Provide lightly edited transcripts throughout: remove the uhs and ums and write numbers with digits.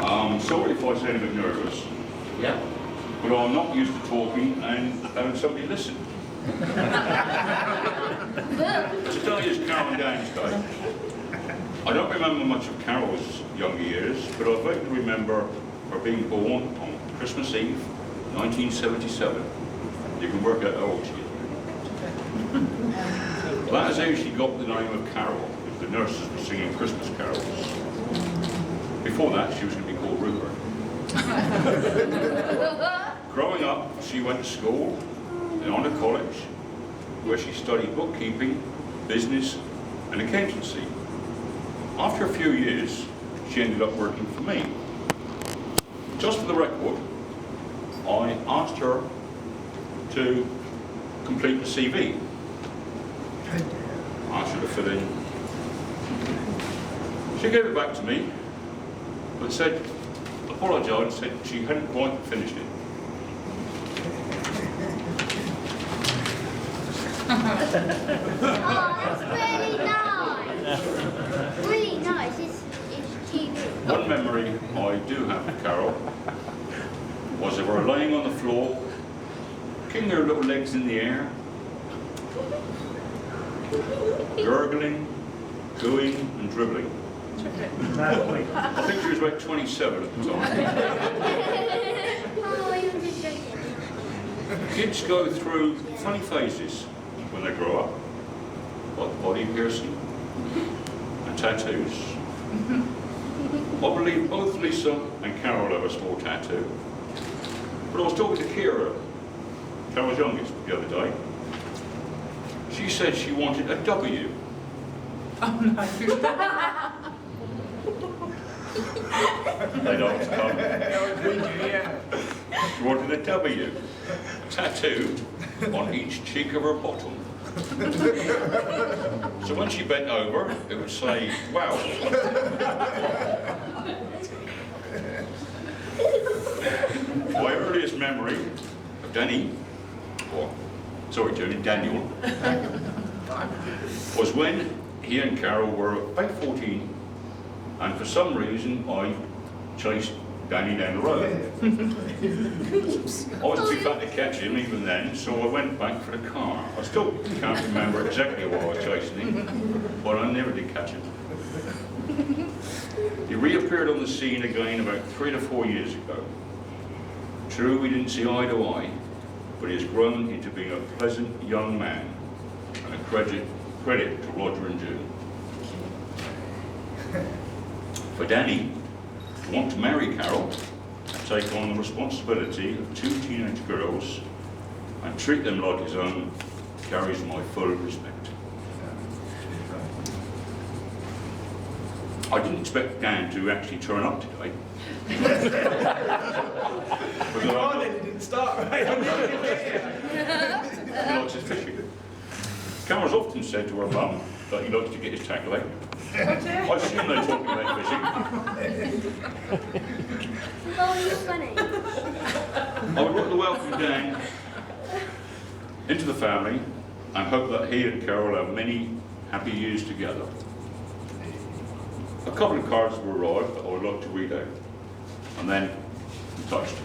Sorry if I sound a bit nervous. Yeah. But I'm not used to talking and having somebody listen. Today is Carol and Dan's day. I don't remember much of Carol's younger years, but I vaguely remember her being born on Christmas Eve, 1977. You can work out how old she is. That is how she got the name of Carol, because the nurses were singing Christmas carols. Before that, she was going to be called Rupert. Growing up, she went to school and on to college, where she studied bookkeeping, business, and accountancy. After a few years, she ended up working for me. Just for the record, I asked her to complete the CV. I asked her to fill in. She gave it back to me, but said, apologised, said she hadn't quite finished it. Oh, that's really nice. Really nice. It's cute. One memory I do have of Carol was of her laying on the floor, kicking her little legs in the air, gurgling, gooing and dribbling. I think she was about 27 at the time. Oh, you're just joking. Kids go through funny phases when they grow up, like body piercing and tattoos. I believe both Lisa and Carol have a small tattoo. But I was talking to Kira, Carol's youngest, the other day. She said she wanted a W. Oh no. They don't come. She wanted a W tattooed on each cheek of her bottom. So when she bent over, it would say, wow. My earliest memory of Daniel, was when he and Carol were about 14, and for some reason I chased Danny down the road. I was too fat to catch him even then, so I went back for the car. I still can't remember exactly why I was chasing him, but I never did catch him. He reappeared on the scene again about 3 to 4 years ago. True, we didn't see eye to eye, but he has grown into being a pleasant young man, and a credit to Roger and June. For Danny to want to marry Carol, take on the responsibility of 2 teenage girls and treat them like his own carries my full respect. I didn't expect Dan to actually turn up today. You didn't start right. He likes his fishing. Carol's often said to her mum that he likes to get his tackle out. I assume they're talking about fishing. Oh, you're funny. I would like to welcome Dan into the family and hope that he and Carol have many happy years together. A couple of cards have arrived that I would like to read out, and then be touched.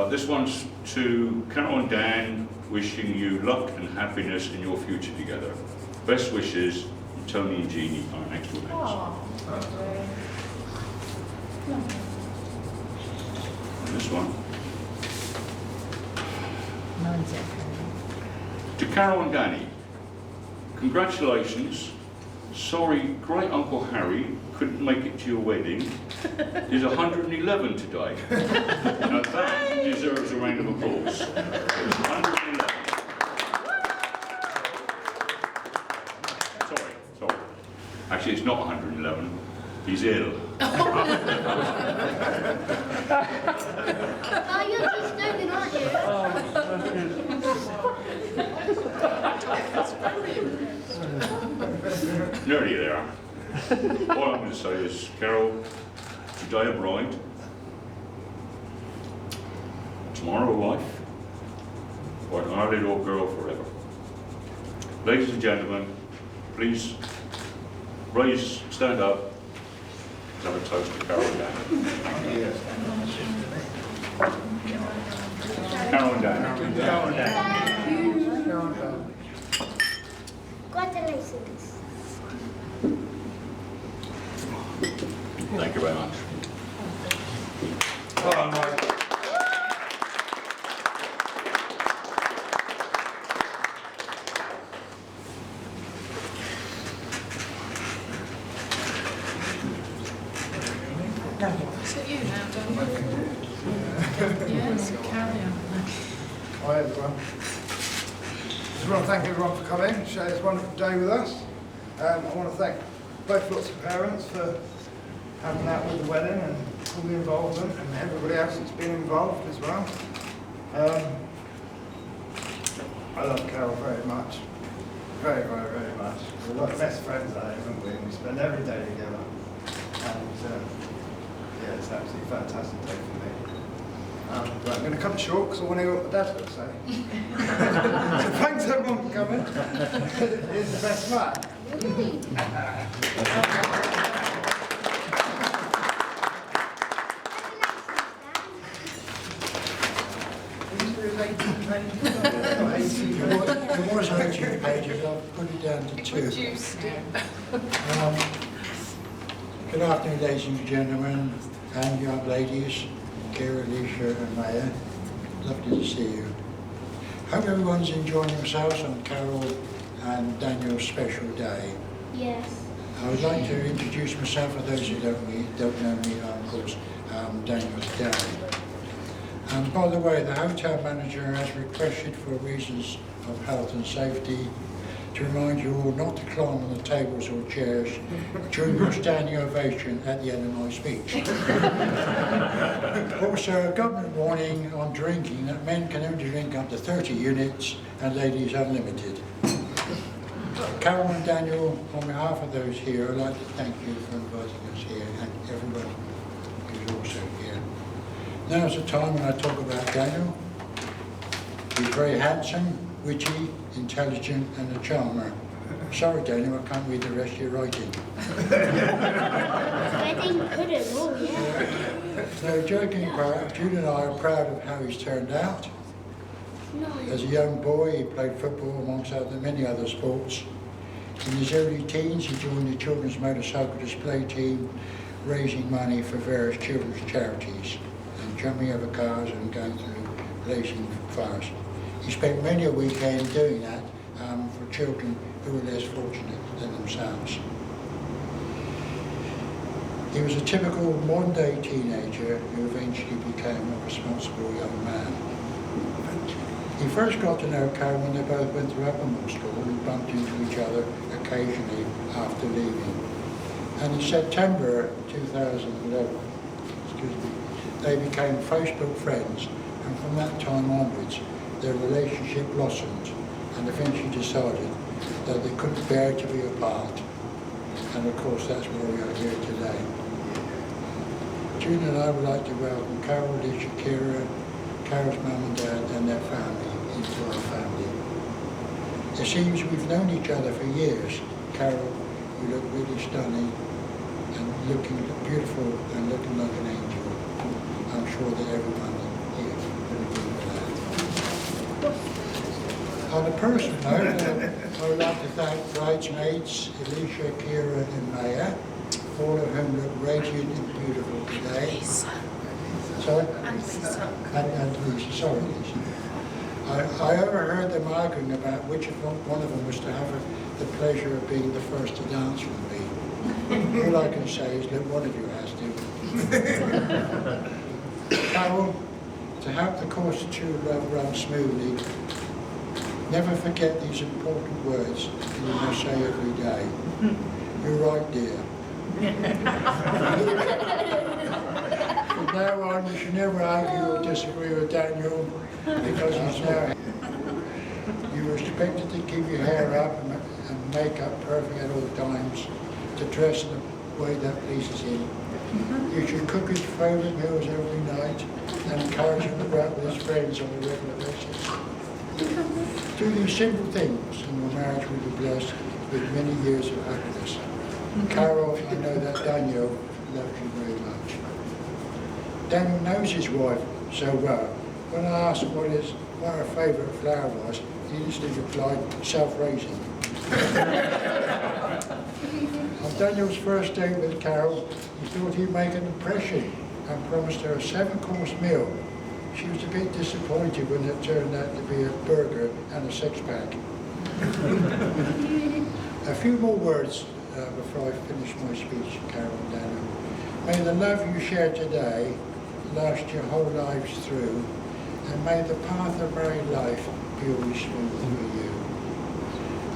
This one's to Carol and Dan, wishing you luck and happiness in your future together. Best wishes, Tony and Jeannie, our next door neighbours. And this one. To Carol and Danny, congratulations. Sorry, Great Uncle Harry couldn't make it to your wedding. He's 111 today. Now that deserves a round of applause. It was 111. Sorry. Actually, it's not 111. He's ill. Oh, you're just joking, aren't you? Nearly there. All I'm going to say is, Carol, today a bride, tomorrow a wife, or an our little girl forever. Ladies and gentlemen, please stand up. Let's have a toast to Carol and Daniel. Carol and Daniel. Congratulations. Thank you very much. Oh, no. Is it you now, Don? Yes, carry on. Hi everyone. Just want to thank everyone for coming, share this wonderful day with us. I want to thank both lots of parents for having out with the wedding and all the involvement and everybody else that's been involved as well. I love Carol very much. Very, very, very much. We're like best friends, haven't we? And we spend every day together. And yeah, it's an absolutely fantastic day for me. But I'm going to cut it short because I want to hear what my dad's got to say. So thanks everyone for coming. He's the best man. It was 18 pages, I've put it down to 2. Reduced it. Good afternoon, ladies and gentlemen, and young ladies, Kira, Alicia and Maya. Lovely to see you. Hope everyone's enjoying themselves on Carol and Daniel's special day. Yes. I would like to introduce myself for those who don't know me. I'm, of course, Daniel's dad. And by the way, the hotel manager has requested, for reasons of health and safety, to remind you all not to climb on the tables or chairs during your standing ovation at the end of my speech. Also, a government warning on drinking that men can only drink up to 30 units and ladies unlimited. Carol and Daniel, on behalf of those here, I'd like to thank you for inviting us here and everyone who's also here. Now's the time when I talk about Daniel. He's very handsome, witty, intelligent and a charmer. Sorry Daniel, I can't read the rest of your writing. I think could have, oh yeah. So joking apart, Jude and I are proud of how he's turned out. No. As a young boy, he played football amongst many other sports. In his early teens, he joined the children's motorcycle display team, raising money for various children's charities, and jumping over cars and going through racing fires. He spent many a weekend doing that for children who were less fortunate than themselves. He was a typical modern-day teenager who eventually became a responsible young man. He first got to know Carol when they both went to Uppermore School and bumped into each other occasionally after leaving. And in September 2011, they became Facebook friends, and from that time onwards, their relationship blossomed and eventually decided that they couldn't bear to be apart. And of course, that's why we are here today. June and I would like to welcome Carol, Alicia, Kira, Carol's mum and dad and their family into our family. It seems we've known each other for years. Carol, you look really stunning and looking beautiful and looking like an angel. I'm sure that everyone here will agree with that. On a personal note, I would like to thank bridesmaids, Alicia, Kira and Maya, all of whom look radiant and beautiful today. Sorry? And Lisa. And Lisa, sorry Lisa. I overheard them arguing about which one of them was to have the pleasure of being the first to dance with me. All I can say is that one of you has to. Carol, to help the course of true love run smoothly, never forget these important words that you must say every day. You're right, dear. From now on, you should never argue or disagree with Daniel, because he's now. You're expected to keep your hair up and makeup perfect at all times, to dress in a way that pleases him. You should cook his favourite meals every night and encourage him to go out with his friends on a regular basis. Do these simple things and your marriage will be blessed with many years of happiness. Carol, I know that Daniel loves you very much. Daniel knows his wife so well. When I asked him what her favourite flower was, he instantly replied, self-raising. On Daniel's first date with Carol, he thought he'd make an impression and promised her a 7-course meal. She was a bit disappointed when it turned out to be a burger and a six-pack. A few more words before I finish my speech, Carol and Daniel. May the love you share today last your whole lives through, and may the path of married life be always smooth for you.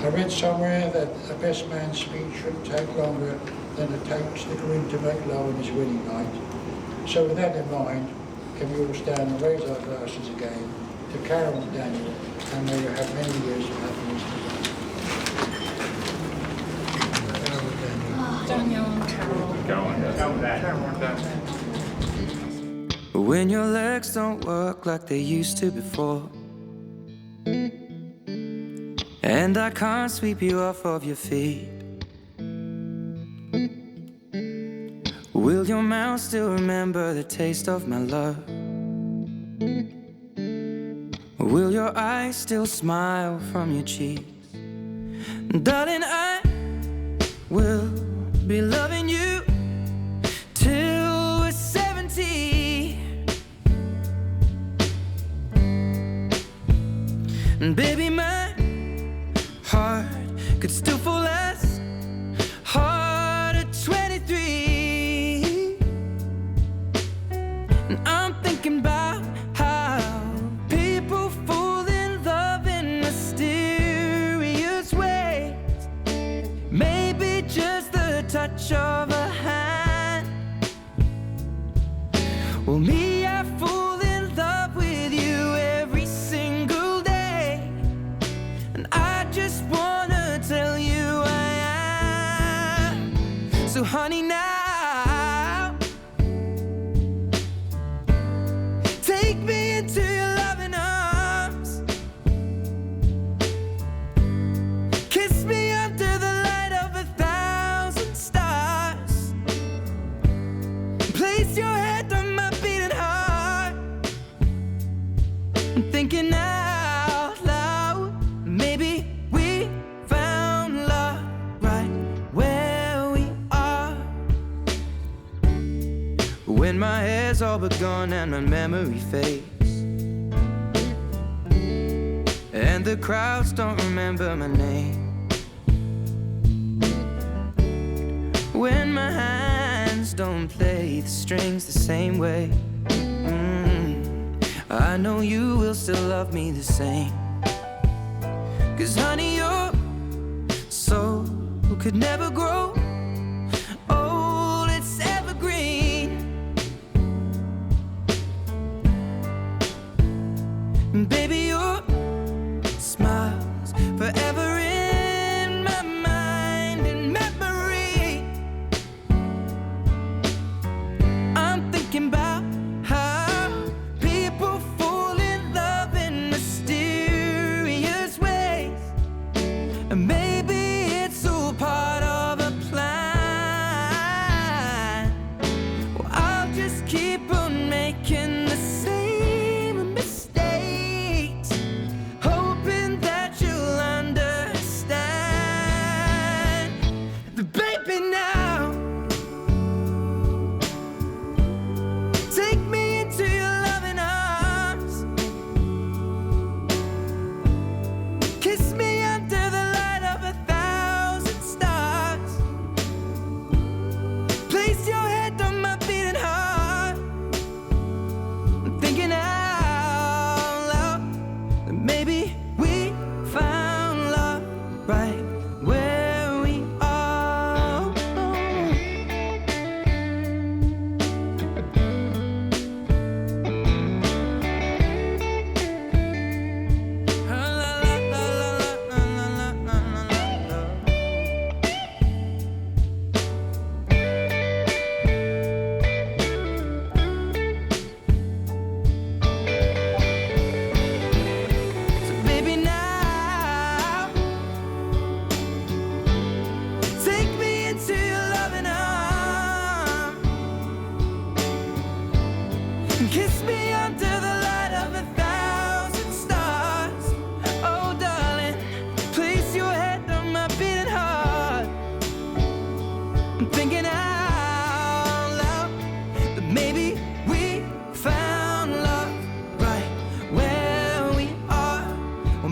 I read somewhere that a best man's speech shouldn't take longer than it takes the groom to make love on his wedding night. So with that in mind, can we all stand and raise our glasses again to Carol and Daniel, and may you have many years of happiness together. Daniel and Carol. When your legs don't work like they used to before, and I can't sweep you off of your feet, will your mouth still remember the taste of my love? Will your eyes still smile from your cheeks? Darling, I will be loving you till we're 70. And baby, my heart could still fall as hard at 23. And I'm thinking about how people fall in love in mysterious ways. Maybe just the touch of a hand. Well, me, I fall in love with you every single day, and I just wanna tell you I am. So honey, now take me into your loving arms, kiss me under the light of 1,000 stars, place your head on my beating heart. I'm thinking out loud, maybe we found love right where we are. When my hair's all but gone and my memory fades, and the crowds don't remember my name, when my hands don't play the strings the same way, I know you will still love me the same. 'Cause honey, your soul could never grow old, it's evergreen. And baby, your smile's forever in my mind and memory. I'm thinking about how people fall in love in mysterious ways, and maybe it's all part of a plan.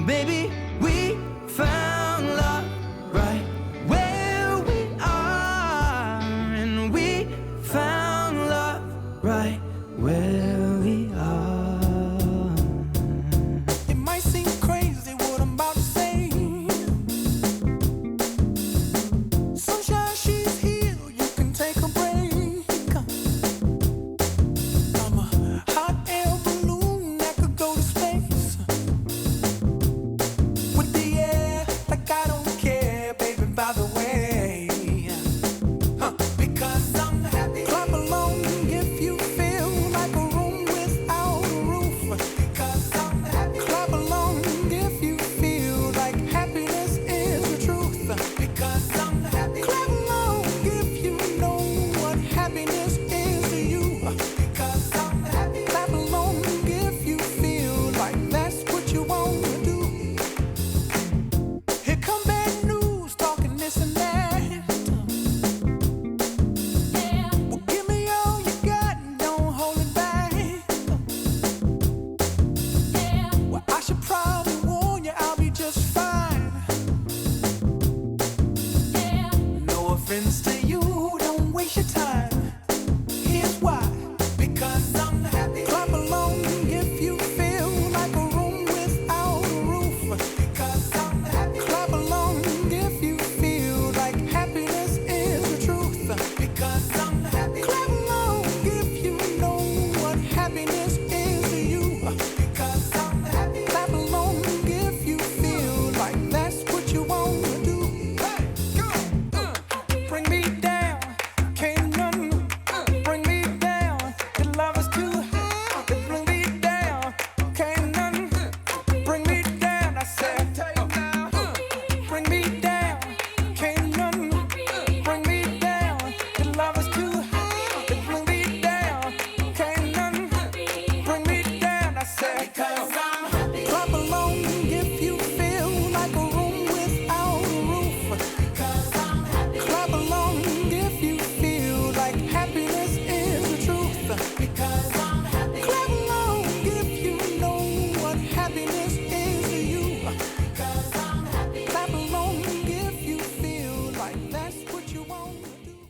Baby, we